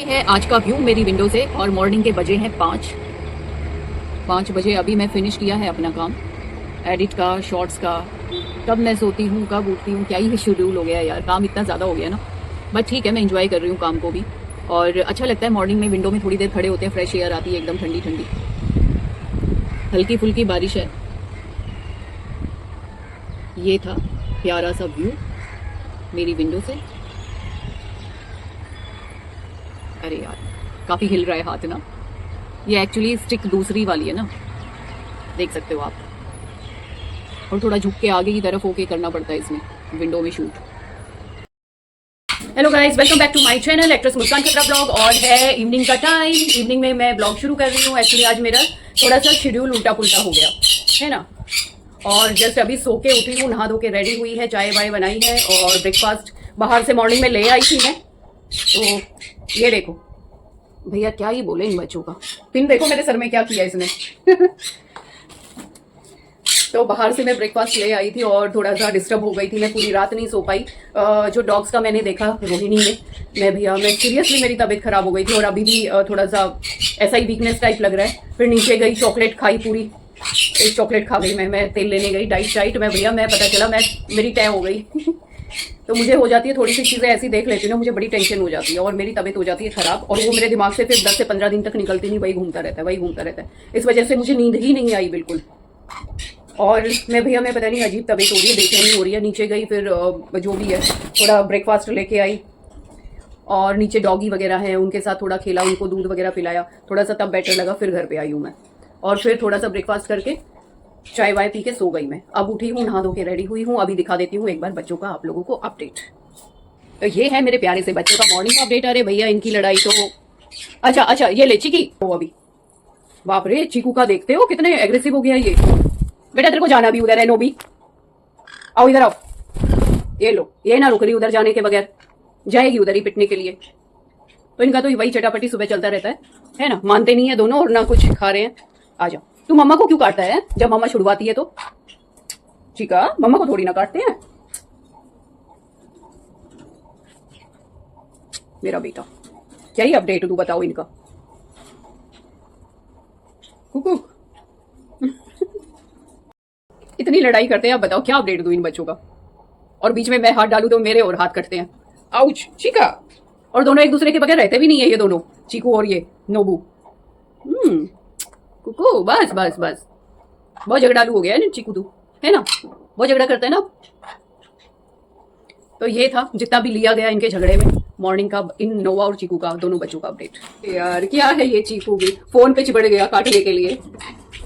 है आज का व्यू मेरी विंडो से और मॉर्निंग के बजे हैं 5 बजे। अभी मैं फिनिश किया है अपना काम एडिट का, शॉर्ट्स का। कब मैं सोती हूँ कब उठती हूँ क्या ही शेड्यूल हो गया यार, काम इतना ज़्यादा हो गया ना। बट ठीक है, मैं इंजॉय कर रही हूँ काम को भी और अच्छा लगता है। मॉर्निंग में विंडो में थोड़ी देर खड़े होते हैं, फ्रेश एयर आती है एकदम ठंडी ठंडी, हल्की फुल्की बारिश है। ये था प्यारा सा व्यू मेरी विंडो से। अरे यार काफ़ी हिल रहा है हाथ ना, ये एक्चुअली स्टिक दूसरी वाली है ना, देख सकते हो आप। और थोड़ा झुक के आगे की तरफ होके करना पड़ता है इसमें विंडो में shoot. Hello guys, welcome back to my channel actress Muskan खतरा ब्लॉग। और है इवनिंग का टाइम, इवनिंग में मैं ब्लॉग शुरू कर रही हूँ। एक्चुअली आज मेरा थोड़ा सा शेड्यूल उल्टा पुल्टा हो गया है ना। और जस्ट अभी सो के उठी हूँ, नहा धो के रेडी हुई है, चाय वाय बनाई है और ब्रेकफास्ट बाहर से मॉर्निंग में ले आई थी मैं। तो ये देखो भैया, क्या ही बोले इन बच्चों का। पिन देखो मेरे सर में क्या किया इसने तो बाहर से मैं ब्रेकफास्ट ले आई थी और थोड़ा सा डिस्टर्ब हो गई थी, मैं पूरी रात नहीं सो पाई। जो डॉग्स का मैंने देखा रोहिणी में, मैं सीरियसली मेरी तबीयत खराब हो गई थी और अभी भी थोड़ा सा ऐसा ही वीकनेस टाइप लग रहा है। फिर नीचे गई, चॉकलेट खाई, पूरी एक चॉकलेट खा गई मैं तेल लेने गई, डाइट मैं भैया, मैं पता चला मेरी तय हो गई तो मुझे हो जाती है थोड़ी सी चीज़ें ऐसी देख लेती हूँ ना, मुझे बड़ी टेंशन हो जाती है और मेरी तबीयत हो जाती है खराब। और वो मेरे दिमाग से फिर 10 से 15 दिन तक निकलती नहीं, वही घूमता रहता है। इस वजह से मुझे नींद ही नहीं आई बिल्कुल। और मैं पता नहीं अजीब तबीयत हो रही है, बेचैनी हो रही है। नीचे गई, फिर जो भी है थोड़ा ब्रेकफास्ट लेके आई और नीचे डॉगी वगैरह हैं उनके साथ थोड़ा खेला, उनको दूध वगैरह पिलाया, थोड़ा सा तब बेटर लगा। फिर घर पे आई हूँ मैं और फिर थोड़ा सा ब्रेकफास्ट करके चाय वाय पी के सो गई मैं। अब उठी हूँ, नहा धो के रेडी हुई हूँ। अभी दिखा देती हूँ एक बार बच्चों का आप लोगों को अपडेट। तो ये है मेरे प्यारे से बच्चों का मॉर्निंग अपडेट। अरे भैया इनकी लड़ाई तो अच्छा ये ले चिकी तो अभी, बाप रे चीकू का देखते हो कितने एग्रेसिव हो गया ये। बेटा तेरे को जाना भी उधर है, नोबी आओ इधर आओ। ये लो, ये ना रुक रही उधर जाने के बगैर, जाएगी उधर ही पिटने के लिए। तो इनका तो वही चटापटी सुबह चलता रहता है ना। मानते नहीं है दोनों और ना कुछ खा रहे हैं। आ जाओ। तू मम्मा को क्यों काटता है जब मम्मा छुड़वाती है तो? चिका मम्मा को थोड़ी ना काटते हैं मेरा बेटा। क्या ही अपडेट तू बताओ इनका। कुकू इतनी लड़ाई करते हैं, अब बताओ क्या अपडेट दूं इन बच्चों का। और बीच में मैं हाथ डालूं तो मेरे और हाथ कटते हैं। आउच चिका। और दोनों एक दूसरे के बगैर रहते भी नहीं है ये दोनों, चीकू और ये नोबू। कुकू बस बस बस, बहुत झगड़ालू हो गया है ना चीकू, तू है ना, बहुत झगड़ा करता है ना। तो ये था जितना भी लिया गया इनके झगड़े में मॉर्निंग का, इन नोवा और चीकू का, दोनों बच्चों का अपडेट। यार क्या है ये, चीकू भी फोन पे चिपड़ गया काटने के लिए।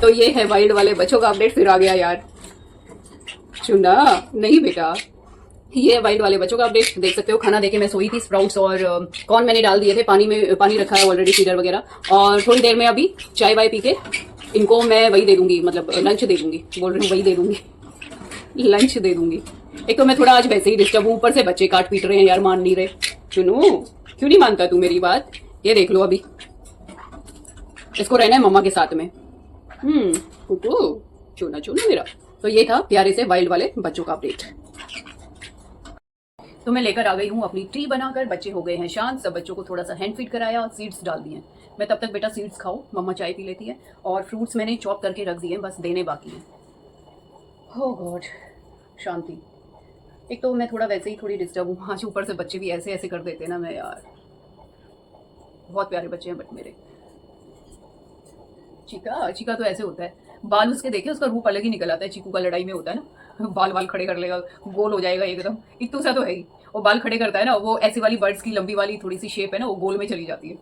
तो ये है वाइल्ड वाले बच्चों का अपडेट। फिर आ गया यार चुना, नहीं बेटा ये वाइल्ड वाले बच्चों का अपडेट। देख सकते हो खाना देके मैं सोई थी। स्प्राउट्स और कॉर्न मैंने डाल दिए थे पानी में, पानी रखा है ऑलरेडी फीडर वगैरह। और थोड़ी देर में अभी चाय वाय पी के इनको मैं वही दे दूंगी, मतलब लंच दे दूंगी, बोल रही हूँ वही दे दूंगी लंच दे दूंगी। एक तो मैं थोड़ा आज वैसे ही डिस्टर्ब हूँ, ऊपर से बच्चे काट पीट रहे हैं यार, मान नहीं रहे। चुनू क्यों नहीं मानता तू मेरी बात? ये देख लो अभी इसको रहना है मम्मा के साथ में। कुकू चुना चुना मेरा। तो ये था प्यारे से वाइल्ड वाले बच्चों का अपडेट। तो मैं लेकर आ गई हूँ अपनी टी बनाकर। बच्चे हो गए हैं शांत, सब बच्चों को थोड़ा सा हैंड फीड कराया, सीड्स डाल दिए। मैं तब तक बेटा सीड्स खाओ, मम्मा चाय पी लेती है। और फ्रूट्स मैंने चॉप करके रख दिए, बस देने बाकी हैं। हो गॉड शांति। एक तो मैं थोड़ा वैसे ही थोड़ी डिस्टर्ब हूँ आज, ऊपर से बच्चे भी ऐसे ऐसे कर देते हैं ना। मैं यार बहुत प्यारे बच्चे हैं बट मेरे। चीका तो ऐसे होता है, बाल उसके देखे उसका रूप अलग ही निकल आता है। चीकू का लड़ाई में होता है ना, बाल खड़े कर लेगा, गोल हो जाएगा एकदम। इतू सा तो है ही, वो बाल खड़े करता है ना, वो ऐसी वाली बर्ड्स की लंबी वाली थोड़ी सी शेप है ना, वो गोल में चली जाती है।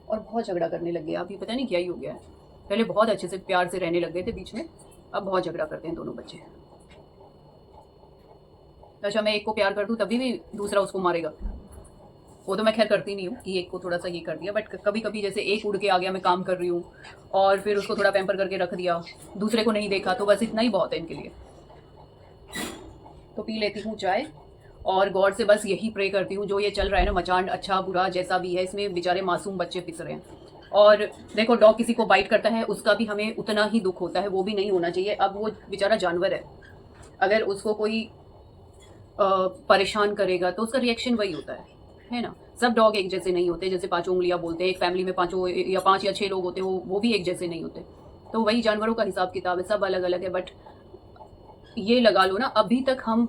और बहुत झगड़ा करने लग गया अभी, पता नहीं क्या ही हो गया है। पहले बहुत अच्छे से प्यार से रहने लग गए थे बीच में, अब बहुत झगड़ा करते हैं दोनों बच्चे। अच्छा मैं एक को प्यार कर दूं तभी भी दूसरा उसको मारेगा। वो तो मैं खैर करती नहीं हूँ कि एक को थोड़ा सा ये कर दिया, बट कभी कभी जैसे एक उड़ के आ गया, मैं काम कर रही हूँ और फिर उसको थोड़ा पैम्पर करके रख दिया, दूसरे को नहीं देखा, तो बस इतना ही बहुत है इनके लिए। तो पी लेती हूँ चाय और गॉड से बस यही प्रे करती हूँ, जो ये चल रहा है ना मचान, अच्छा बुरा जैसा भी है, इसमें बेचारे मासूम बच्चे पिस रहे हैं। और देखो डॉग किसी को बाइट करता है उसका भी हमें उतना ही दुख होता है, वो भी नहीं होना चाहिए। अब वो बेचारा जानवर है, अगर उसको कोई परेशान करेगा तो उसका रिएक्शन वही होता है ना। सब डॉग एक जैसे नहीं होते, जैसे पांचों उंगलियां बोलते हैं, एक फैमिली में पांचों या 5 या 6 लोग होते हैं, वो भी एक जैसे नहीं होते। तो वही जानवरों का हिसाब किताब है, सब अलग अलग है। बट ये लगा लो ना, अभी तक हम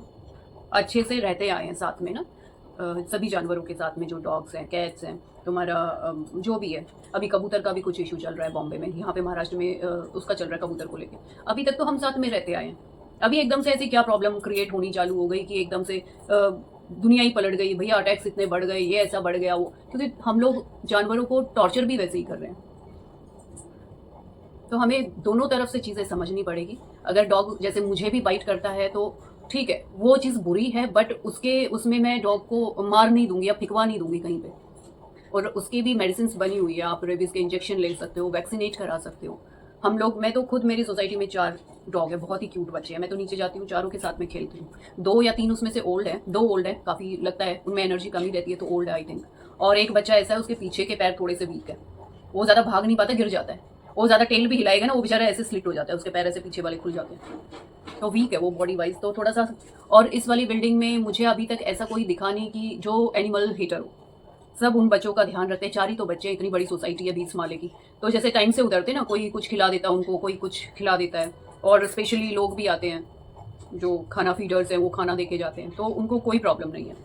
अच्छे से रहते आए हैं साथ में ना, सभी जानवरों के साथ में, जो डॉग्स हैं, कैट्स हैं, तुम्हारा जो भी है। अभी कबूतर का भी कुछ इशू चल रहा है बॉम्बे में, यहाँ पे महाराष्ट्र में उसका चल रहा है कबूतर को लेके। अभी तक तो हम साथ में रहते आए हैं। अभी एकदम से ऐसी क्या प्रॉब्लम क्रिएट होनी चालू हो गई कि एकदम से दुनिया ही पलट गई, भैया अटैक्स इतने बढ़ गए, ये ऐसा बढ़ गया वो, क्योंकि हम लोग जानवरों को टॉर्चर भी वैसे ही कर रहे हैं। तो हमें दोनों तरफ से चीज़ें समझनी पड़ेगी। अगर डॉग जैसे मुझे भी बाइट करता है तो ठीक है, वो चीज़ बुरी है, बट उसमें मैं डॉग को मार नहीं दूंगी या फिकवा नहीं दूंगी कहीं पे। और उसकी भी मेडिसिन बनी हुई है, आप रेबीज के इंजेक्शन ले सकते हो, वैक्सीनेट करा सकते हो। मैं तो खुद, मेरी सोसाइटी में 4 डॉग है, बहुत ही क्यूट बच्चे हैं। मैं तो नीचे जाती हूँ, चारों के साथ में खेलती हूँ। 2 या 3 उसमें से ओल्ड है, 2 ओल्ड है, काफ़ी लगता है उनमें एनर्जी कमी रहती है, तो ओल्ड है आई थिंक। और एक बच्चा ऐसा है, उसके पीछे के पैर थोड़े से वीक है, वो ज़्यादा भाग नहीं पाता, गिर जाता है। वो ज़्यादा टेल भी हिलाएगा ना, वो बेचारा ऐसे स्लिट हो जाता है, उसके पैर ऐसे पीछे वाले खुल जाते हैं, तो वीक है वो बॉडी वाइज, तो थोड़ा सा। और इस वाली बिल्डिंग में मुझे अभी तक ऐसा कोई दिखा नहीं कि जो एनिमल हेटर हो। सब उन बच्चों का ध्यान रखते हैं। 4 ही तो बच्चे, इतनी बड़ी सोसाइटी है 20 माले की, तो जैसे टाइम से उतरते ना, कोई कुछ खिला देता है उनको, कोई कुछ खिला देता है। और स्पेशली लोग भी आते हैं जो खाना फीडर्स हैं, वो खाना दे के जाते हैं, तो उनको कोई प्रॉब्लम नहीं है।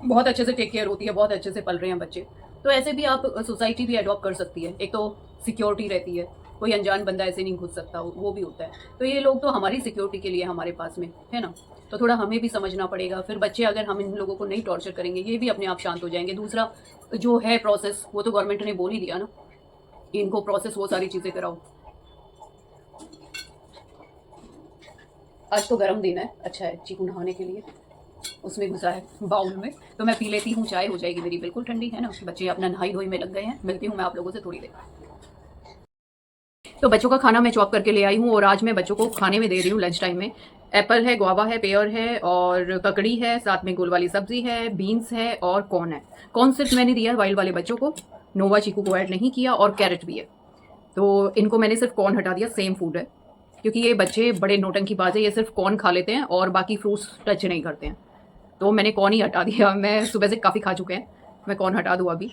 बहुत अच्छे से टेक केयर होती है, बहुत अच्छे से पल रहे हैं बच्चे। तो ऐसे भी आप सोसाइटी भी अडॉप्ट कर सकती है। एक तो सिक्योरिटी रहती है, कोई अनजान बंदा ऐसे नहीं घुस सकता, वो भी होता है। तो ये लोग तो हमारी सिक्योरिटी के लिए हमारे पास में है ना, तो थोड़ा हमें भी समझना पड़ेगा। फिर बच्चे, अगर हम इन लोगों को नहीं टॉर्चर करेंगे, ये भी अपने आप शांत हो जाएंगे। दूसरा जो है प्रोसेस, वो तो गवर्नमेंट ने बोल ही दिया ना, इनको प्रोसेस वो सारी चीज़ें कराओ। आज तो गर्म दिन है, अच्छा है चीकू नहाने के लिए उसमें घुसा है बाउल में, तो मैं पी लेती हूँ, चाय हो जाएगी मेरी बिल्कुल ठंडी, है ना। बच्चे अपना नहाई धोई में लग गए हैं। मिलती हूँ मैं आप लोगों से थोड़ी देर। तो बच्चों का खाना मैं चॉप करके ले आई हूँ, और आज मैं बच्चों को खाने में दे रही हूँ लंच टाइम में। एप्पल है, गुआवा है, पेयर है, और ककड़ी है, साथ में गोल वाली सब्जी है, बीन्स है, और कॉर्न है। कॉर्न सिर्फ मैंने दिया वाइल्ड वाले बच्चों को, नोवा चीकू को ऐड नहीं किया, और कैरेट भी है। तो इनको मैंने सिर्फ कॉर्न हटा दिया, सेम फूड है, क्योंकि ये बच्चे बड़े नौटंकीबाज है, ये सिर्फ कॉर्न खा लेते हैं और बाकी फ्रूट्स टच नहीं करते हैं। तो मैंने कॉर्न ही हटा दिया। मैं सुबह से काफ़ी खा चुके हैं, मैं कॉर्न हटा दूँ अभी,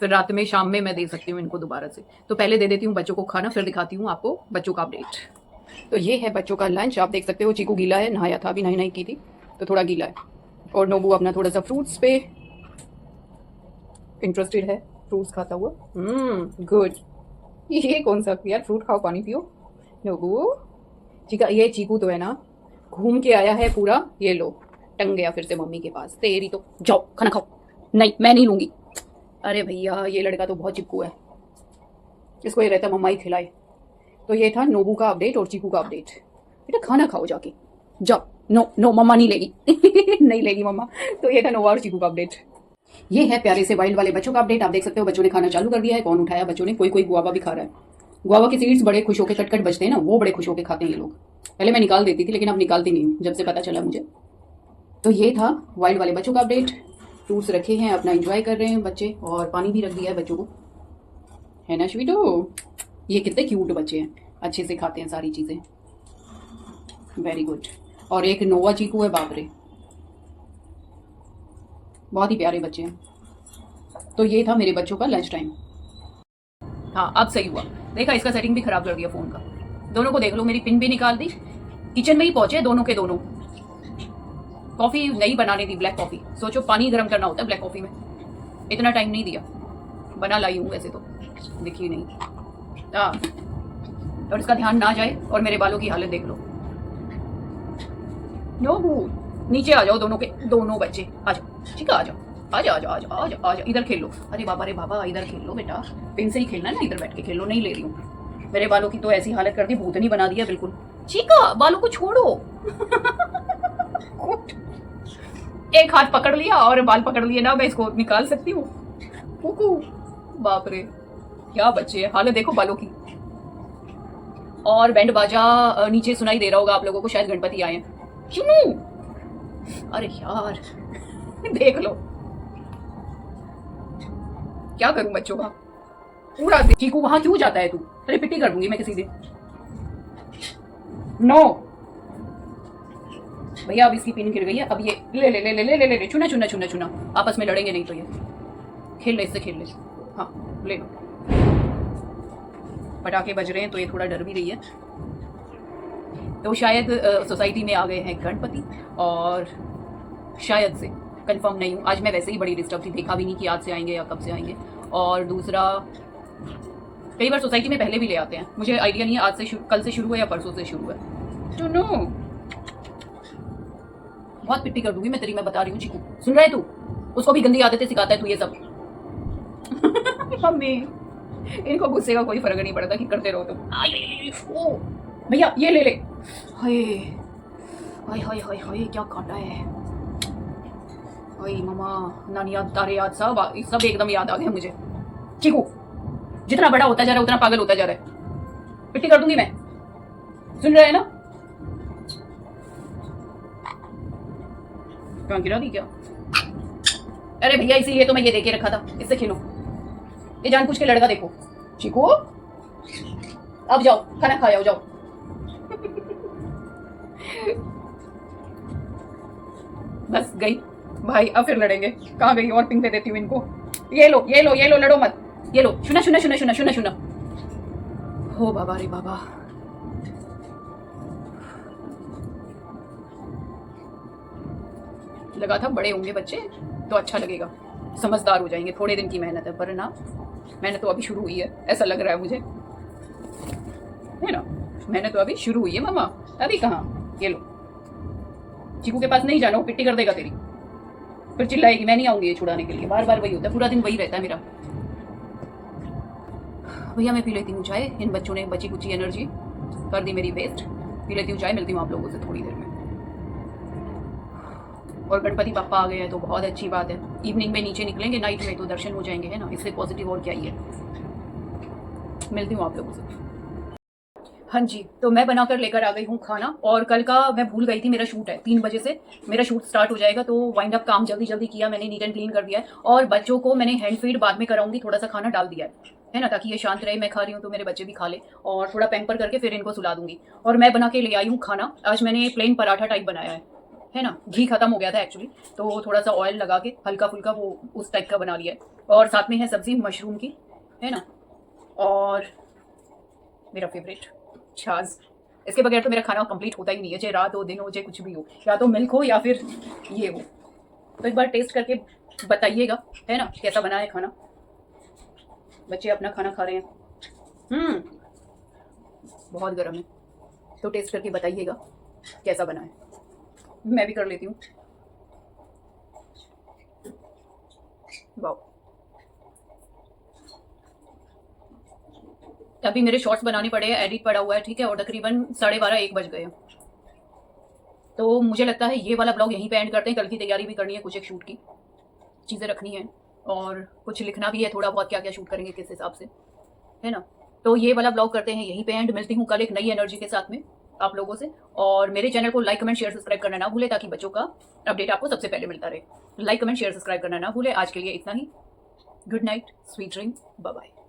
फिर रात में शाम में मैं दे सकती हूँ इनको दोबारा से। तो पहले दे देती हूँ बच्चों को खाना, फिर दिखाती हूँ आपको बच्चों का अपडेट। तो ये है बच्चों का लंच, आप देख सकते हो। चीकू गीला है, नहाया था, अभी नहीं की थी तो थोड़ा गीला है। और नोबू अपना थोड़ा सा फ्रूट्स पे इंटरेस्टेड है, फ्रूट्स खाता हुआ। गुड। ये कौन सा यार, फ्रूट खाओ, पानी पियो नोबू। चीका, ये चीकू तो है ना, घूम के आया है पूरा, ये लो टंग गया फिर से मम्मी के पास। तेरी तो, जाओ खाना खाओ। नहीं, मैं नहीं लूंगी। अरे भैया, ये लड़का तो बहुत चिपकू है, इसको ये रहता मम्मा ही खिलाए। तो ये था नोबू का अपडेट और चीकू का अपडेट। बेटा खाना खाओ जाके, जाओ। नो नो, मम्मा नहीं लेगी नहीं लेगी मम्मा। तो ये था नोवा और चीकू का अपडेट। ये है प्यारे से वाइल्ड वाले बच्चों का अपडेट। आप देख सकते हो बच्चों ने खाना चालू कर दिया है। कौन उठाया बच्चों ने, कोई कोई गुआवा भी खा रहा है। गुआवा के सीड्स बड़े खुश होकर कट बचते हैं ना, वो बड़े खुश होकर खाते हैं ये लोग। पहले मैं निकाल देती थी, लेकिन अब निकालती नहीं हूँ जब से पता चला मुझे। तो ये था वाइल्ड वाले बच्चों का अपडेट। फ्रूट्स रखे हैं, अपना एंजॉय कर रहे हैं बच्चे, और पानी भी रख दिया है बच्चों को, है ना स्वीटो। ये कितने क्यूट बच्चे हैं, अच्छे से खाते हैं सारी चीज़ें, वेरी गुड। और एक नोवा चीकू है, बाप रे, बहुत ही प्यारे बच्चे हैं। तो ये था मेरे बच्चों का लंच टाइम। हाँ, अब सही हुआ, देखा, इसका सेटिंग भी खराब कर दिया फ़ोन का। दोनों को देख लो, मेरी पिन भी निकाल दी, किचन में ही पहुंचे दोनों के दोनों। कॉफ़ी नहीं बनाने दी, ब्लैक कॉफ़ी। सोचो पानी गर्म करना होता है ब्लैक कॉफ़ी में, इतना टाइम नहीं दिया। बना लाई हूँ वैसे तो, देखिए नहीं। हाँ, और इसका ध्यान ना जाए, और मेरे बालों की हालत देख लो। नो, नीचे आ जाओ दोनों के दोनों बच्चे, आ जाओ, ठीक है, आ जाओ, आ जाओ, आ जाओ, आ जाओ, आ जाओ, आ जाओ, इधर खेल लो। अरे बाबा, इधर खेल लो बेटा, पिन से ही खेलना है ना, इधर बैठ के खेल लो। नहीं ले रही हूँ, मेरे बालों की तो ऐसी हालत कर दी, भूतनी बना दिया बिल्कुल। चीका, बालों को छोड़ो एक हाथ पकड़ लिया और बाल पकड़ लिए ना, मैं इसको निकाल सकती हूँ। बाप रे, क्या बच्चे हैं, हालत देखो बालों की। और बैंड बाजा नीचे सुनाई दे रहा होगा आप लोगों को, शायद गणपति आए हैं। क्यों? अरे यार देख लो, क्या करूं बच्चों का पूरा। चीकू वहां क्यों जाता है तू, तेरी पिट्टी कर दूंगी मैं किसी दिन। नो भैया अब इसकी पिन गिर गई है, अब ये ले ले ले ले ले ले ले ले चुना चुना चुना चुना, आपस में लड़ेंगे नहीं तो ये खेल ले, इससे खेल ले। हाँ ले लो। पटाखे बज रहे हैं तो ये थोड़ा डर भी रही है। तो शायद सोसाइटी में आ गए हैं गणपति, और शायद से कंफर्म नहीं हूँ। आज मैं वैसे ही बड़ी डिस्टर्ब थी, देखा भी नहीं कि आज से आएंगे या कब से आएंगे। और दूसरा, कई बार सोसाइटी में पहले भी ले आते हैं, मुझे आइडिया नहीं है आज से कल से शुरू हुआ या परसों से शुरू है। टू नो बहुत पिट्टी कर दूंगी मैं तेरी, मैं बता रही हूँ। चीकू सुन रहा है तू? उसको भी गंदी आदतें सिखाता है तू ये सब। मम्मी इनको गुस्से का कोई फर्क नहीं पड़ता कि करते रहो तुम। ओ भैया ये ले ले। हाय हाय हाय हाय हाय क्या काटा है। हाय मामा नानी याद, तारे याद, सब एकदम याद आ गया मुझे। चीकू जितना बड़ा होता जा रहा है उतना पागल होता जा रहा है। पिट्टी कर दूंगी मैं, सुन रहे हैं ना? कहाँ गिरा दी क्या? अरे भैया इसीलिए तो मैं ये देके रखा था, इससे खेलो। ये जानबूझ के लड़का देखो। चीकू अब जाओ खाना खा आओ, जाओ। बस गई भाई, अब फिर लड़ेंगे। कहाँ गई? और पिंग दे देती हूँ इनको। ये लो ये लो ये लो, लड़ो मत। ये लो शुना शुना शुना शुना शुना शुना। हो बाबा रे बाबा। लगा था बड़े होंगे बच्चे तो अच्छा लगेगा, समझदार हो जाएंगे। थोड़े दिन की मेहनत है, पर ना मेहनत तो अभी शुरू हुई है, ऐसा लग रहा है मुझे, है ना? मेहनत तो अभी शुरू हुई है मामा, अभी कहाँ। ये लो, चीकू के पास नहीं जाना, वो पिट्टी कर देगा तेरी, फिर चिल्लाएगी मैं नहीं आऊंगी ये छुड़ाने के लिए। बार बार वही होता है, पूरा दिन वही रहता है मेरा। भैया मैं पी लेती हूँ चाय, इन बच्चों ने बची कुची एनर्जी कर दी मेरी वेस्ट। पी लेती हूँ चाय, मिलती हूँ आप लोगों से थोड़ी देर में। और गणपति पापा आ गए हैं तो बहुत अच्छी बात है। इवनिंग में नीचे निकलेंगे, नाइट में तो दर्शन हो जाएंगे, है ना? इससे पॉजिटिव और क्या ही है। मिलती हूँ आप लोगों से। हाँ जी, तो मैं बनाकर लेकर आ गई हूँ खाना। और कल का मैं भूल गई थी, मेरा शूट है 3 बजे से, मेरा शूट स्टार्ट हो जाएगा। तो वाइंड अप काम जल्दी जल्दी किया मैंने, नीट एंड क्लीन कर दिया है। और बच्चों को मैंने हैंड फीड बाद में कराऊंगी, थोड़ा सा खाना डाल दिया है ना, ताकि ये शांत रहे। मैं खा रही हूँ तो मेरे बच्चे भी खा ले, और थोड़ा पैम्पर करके फिर इनको सुला दूंगी। और मैं बना के ले आई हूँ खाना। आज मैंने प्लेन पराठा टाइप बनाया है ना। घी खत्म हो गया था एक्चुअली, तो थोड़ा सा ऑयल लगा के हल्का फुल्का वो उस टाइप का बना लिया है। और साथ में है सब्जी मशरूम की, है ना, और मेरा फेवरेट छाछ। इसके बगैर तो मेरा खाना कंप्लीट होता ही नहीं है, चाहे रात हो दिन हो चाहे कुछ भी हो, या तो मिल्क हो या फिर ये हो। तो एक बार टेस्ट करके बताइएगा, है ना, कैसा बना है खाना। बच्चे अपना खाना खा रहे हैं। बहुत गर्म है, तो टेस्ट करके बताइएगा कैसा बना है। मैं भी कर लेती हूँ। वाह, अभी मेरे शॉर्ट्स बनाने पड़े हैं, एडिट पड़ा हुआ है, ठीक है, और तकरीबन 12:30-1 बज गए हैं। तो मुझे लगता है ये वाला ब्लॉग यहीं पे एंड करते हैं। कल की तैयारी भी करनी है, कुछ एक शूट की चीज़ें रखनी है, और कुछ लिखना भी है थोड़ा बहुत, क्या क्या शूट करेंगे किस हिसाब से, है ना। तो ये वाला ब्लॉग करते हैं यहीं पे एंड। मिलती हूँ कल एक नई एनर्जी के साथ में आप लोगों से। और मेरे चैनल को लाइक कमेंट शेयर सब्सक्राइब करना ना भूले, ताकि बच्चों का अपडेट आपको सबसे पहले मिलता रहे। लाइक कमेंट शेयर सब्सक्राइब करना ना भूले। आज के लिए इतना ही। Good night, sweet dream, bye bye.